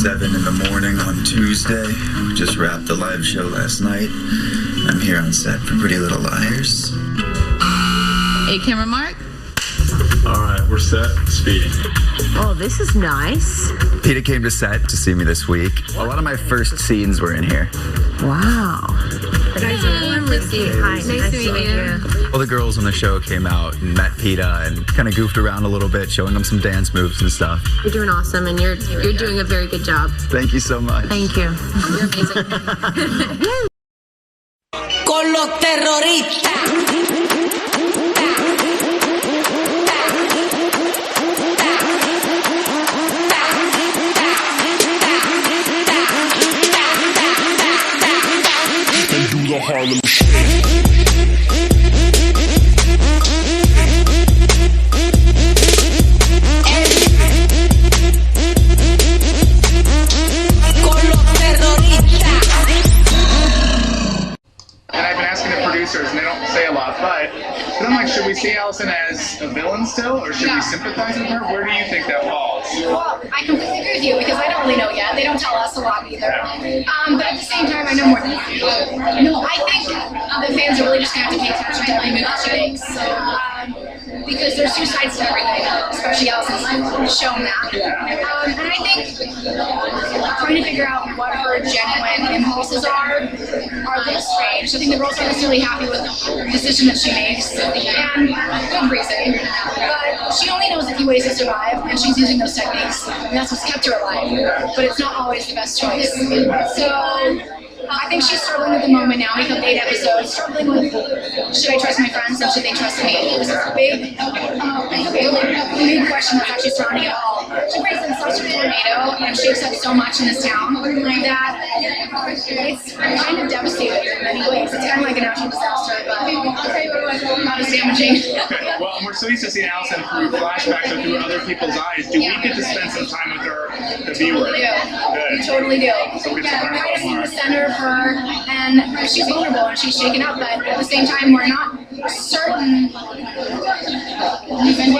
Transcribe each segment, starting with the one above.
7 in the morning on Tuesday. We just wrapped the live show last night. I'm here on set for Pretty Little Liars. Hey, camera mark. All right, we're set. Speeding. Oh, this is nice. Peter came to set to see me this week. A lot of my first scenes were in here. Wow. Hi, nice to meet you. All the girls on the show came out and met Peter and kind of goofed around a little bit, showing them some dance moves and stuff. You're doing awesome, and you're doing a very good job. Thank you so much. Thank you. You're amazing. Con los terroristas. The Harlem And I've been asking the producers, and they don't say a lot, but I'm like, should we see Allison as a villain still, or should we sympathize with her? Where do you think that falls? Well, I completely agree with you because I don't really know yet. They don't tell us a lot either. But at the same time, I know more than that. No, I think the fans are really just going to have to pay attention to the movie that she makes. Because there's two sides to everything, especially Allison's shown that. And I think trying to figure out what her genuine impulses are a little strange. I think the girls aren't necessarily happy with the decision that she makes, and good reason. But she only knows a few ways to survive, and she's using those techniques, and that's what's kept her alive. But it's not always the best choice. So I think she's struggling at the moment now. We have 8 episodes, struggling with should I trust my friends and should they trust me? It's a big question that's actually surrounding it all. She brings in such a tornado and shakes up so much in this town that it's kind of devastating in many ways. It's kind of like a natural disaster, but I'll tell you what, not as damaging. Okay. Well, we're so used to seeing Allison through flashbacks or through other people's eyes. Do we get to spend some time with her, the viewer? We do. Good. We totally do. So we get to learn Try to see more. the center of her, and she's vulnerable and she's shaken up, but at the same time, we're not certain what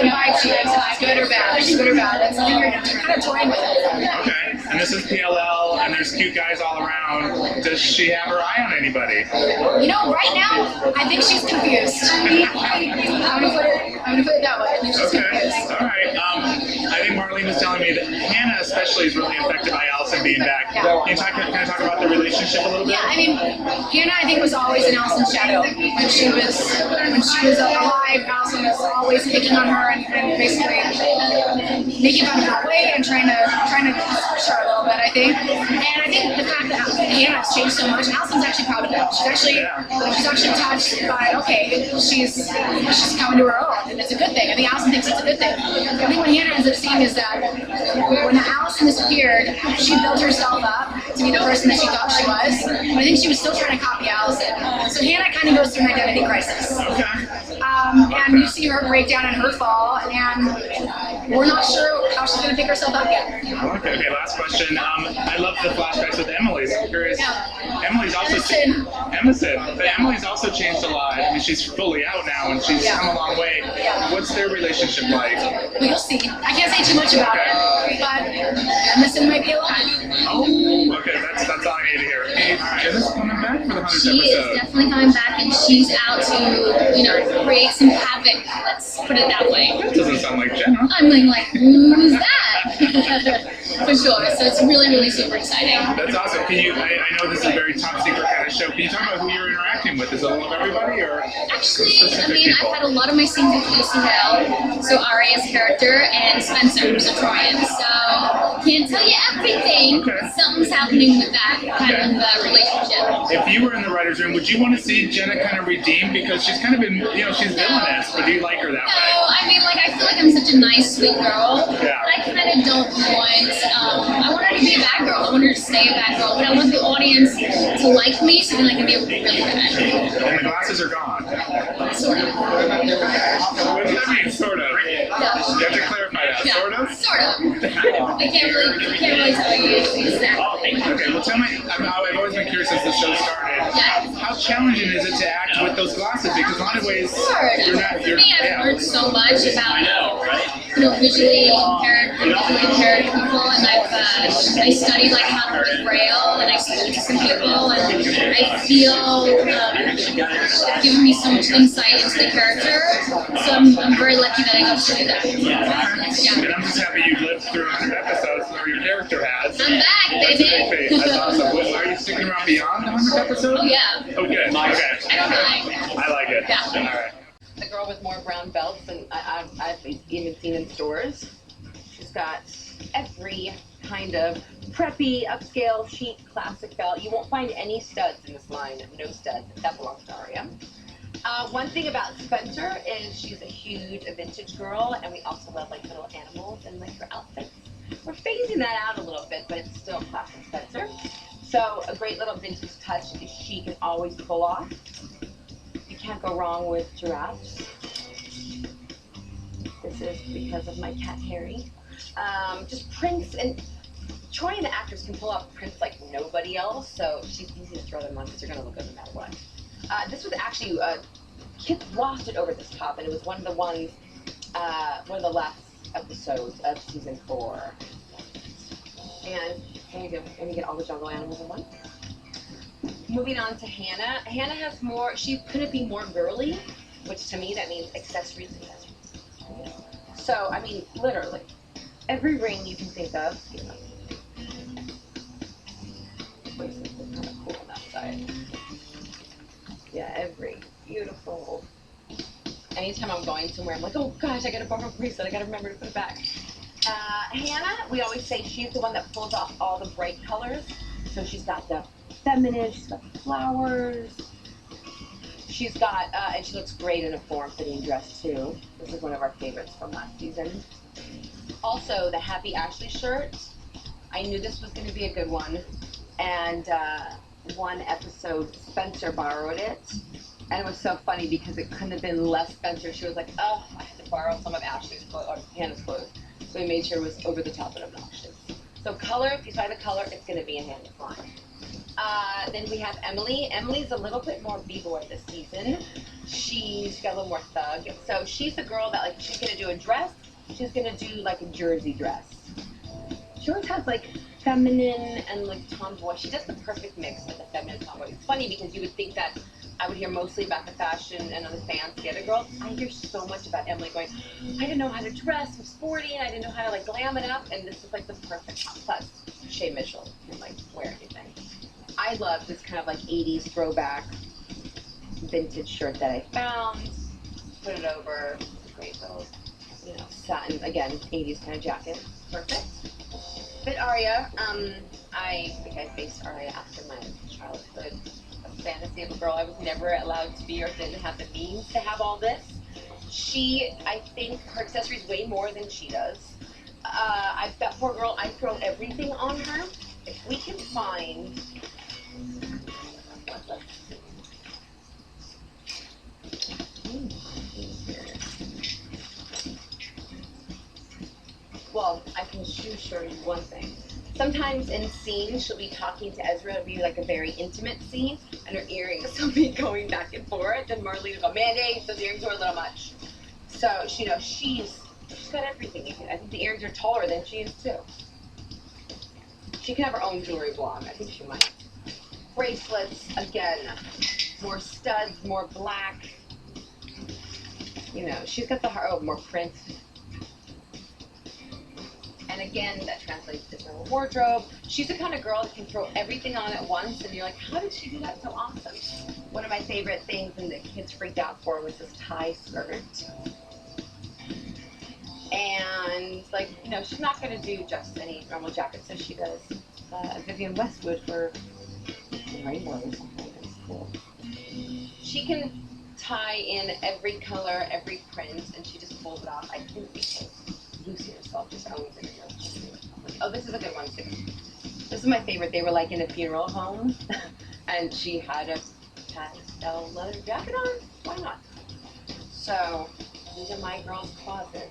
vibe she is. If it's good or bad. It's good or bad. It's something you're kind of toying with it. Okay. And this is PLL, and there's cute guys all around. Does she have her eye on anybody? You know, right now, I think she's confused. I'm gonna put it that way. I think she's confused. All right. I think Marlene was telling me that Hannah especially is really affected by Allison being back. Can you talk about the relationship a little bit? Yeah, I mean, Hannah, I think, was always in Allison's shadow. When she was alive, Allison was always picking on her and basically making fun of her way and trying to push her a little bit, I think. And I think the fact that Hannah has changed so much, Allison's actually proud of it. She's actually touched by, okay, she's coming to her own, and it's a good thing. I think Allison thinks it's a good thing. I think what Hannah ends up seeing is that when Allison disappeared, she built herself up to be the person that she thought she was, but I think she was still trying to copy Allison. So Hannah kind of goes through an identity crisis. And you see her break down and her fall, and we're not sure how she's going to pick herself up yet. Okay, last question. I love the flashbacks with Emily, so I'm curious. Emily's also changed a lot. I mean, she's fully out now, and she's come a long way. What's their relationship like? We'll see. I can't say too much about it, but Emerson might be alive. Oh, okay, that's all I need to hear. Hey, Jenna's coming back for the 100th She episode. is definitely coming back, and she's out to, create some havoc. Let's put it that way. That doesn't sound like Jenna. I'm like, who's that? For sure. So it's really, really super exciting. That's awesome. I know this is a very top secret kind of show. Can you talk about who you're interacting with? Is it all of everybody, or Actually, specific I've people? had a lot of my scenes with Lucy Hale, so Aria's character, and Spencer, so Troyan. So can't tell you everything. Okay. Something's happening with that kind of relationship. If you were in the writer's room, would you want to see Jenna kind of redeemed? Because she's kind of been, she's villainous, but do you like her that way? No, I mean, I feel like I'm such a nice, sweet girl, Yeah. but I kind of don't want, I want her to be a bad girl, I want her to stay a bad girl, but I want the audience to like me so then I can be really bad. And the glasses are gone. Sort of. What does that mean, sort of? Yeah. You have to clarify that. Yeah, Sort of? Sort of. I can't really tell you exactly. Okay, well tell me, I've always been curious since the show started. Yeah. How challenging is it to act with those glasses? Because in a lot of ways, you're not. For me, I've learned so much about visually impaired people, and I studied like how to read Braille, and I speak to some people, and I feel they've given me so much insight into the character. So I'm very lucky that I got to do that. And I'm just happy you lived through 100 episodes where your character has. I'm back, baby. That's awesome. Are you sticking around beyond 100 episodes? Oh yeah. Oh, good. Okay. I don't mind. I like it. Yeah. All right. The girl with more brown belts than I've even seen in stores. She's got every kind of preppy, upscale, chic, classic belt. You won't find any studs in this line. No studs. That belongs to Aria. One thing about Spencer is she's a huge vintage girl, and we also love like little animals and like her outfits. We're phasing that out a little bit, but it's still classic Spencer. So a great little vintage touch that she can always pull off. You can't go wrong with giraffes. This is because of my cat Harry. Just prints, and Troy and the actors can pull off prints like nobody else, so she's easy to throw them on because they're gonna look good no matter what. This was actually Kit lost it over this top, and it was one of the ones, one of the last episodes of season 4. And let me get all the jungle animals in one. Moving on to Hannah. Hannah has more. She couldn't be more girly, which to me that means accessories. So I mean, literally, every ring you can think of. Bracelets are kind of cool on that side. Yeah, every beautiful. Anytime I'm going somewhere, I'm like, oh gosh, I gotta borrow a bracelet. I gotta remember to put it back. Hannah, we always say she's the one that pulls off all the bright colors. So she's got the feminine, she's got the flowers. She's got, and she looks great in a form-fitting dress too. This is one of our favorites from last season. Also, the Happy Ashley shirt. I knew this was going to be a good one. And one episode, Spencer borrowed it. And it was so funny because it couldn't have been less Spencer. She was like, oh, I had to borrow some of Ashley's clothes, or Hannah's clothes. So we made sure it was over the top and obnoxious. So color, if you find the color, it's going to be in Hannah's line. Then we have Emily. Emily's a little bit more b-boy this season. She's got a little more thug. So she's the girl that, like, she's going to do a dress. She's going to do, like, a jersey dress. She always has, like, feminine and, like, tomboy. She does the perfect mix of the feminine and tomboy. It's funny because you would think that I would hear mostly about the fashion and the fancy other girls. I hear so much about Emily going, I didn't know how to dress, was sporty, and I didn't know how to, like, glam it up, and this is, like, the perfect top. Plus, Shay Mitchell can, like, wear anything. I love this kind of, like, 80s throwback vintage shirt that I found. Put it over a great little, you know, satin, again, 80s kind of jacket. Perfect. But Aria, I think I based Aria after my childhood fantasy of a girl I was never allowed to be or didn't have the means to have all this. I think her accessories way more than she does. That poor girl, I throw everything on her. If we can find, well, I can assure you one thing. Sometimes in scenes, she'll be talking to Ezra. It'll be like a very intimate scene, and her earrings will be going back and forth. And Marlene will go, Mandy, those earrings are a little much. So, you know, she's got everything. I think the earrings are taller than she is, too. She can have her own jewelry blog. I think she might. Bracelets, again, more studs, more black. You know, she's got the heart, oh, more print. And again, that translates to her wardrobe. She's the kind of girl that can throw everything on at once, and you're like, how did she do that so awesome? One of my favorite things, and the kids freaked out for, was this tie skirt. And, like, you know, she's not going to do just any normal jacket, so she does Vivienne Westwood for Rainbow or something. It's cool. She can tie in every color, every print, and she just pulls it off. I think because Lucy herself just owns it. Oh, this is a good one too. This is my favorite. They were like in a funeral home, and she had a pastel leather jacket on. Why not? So these are my girls' closets.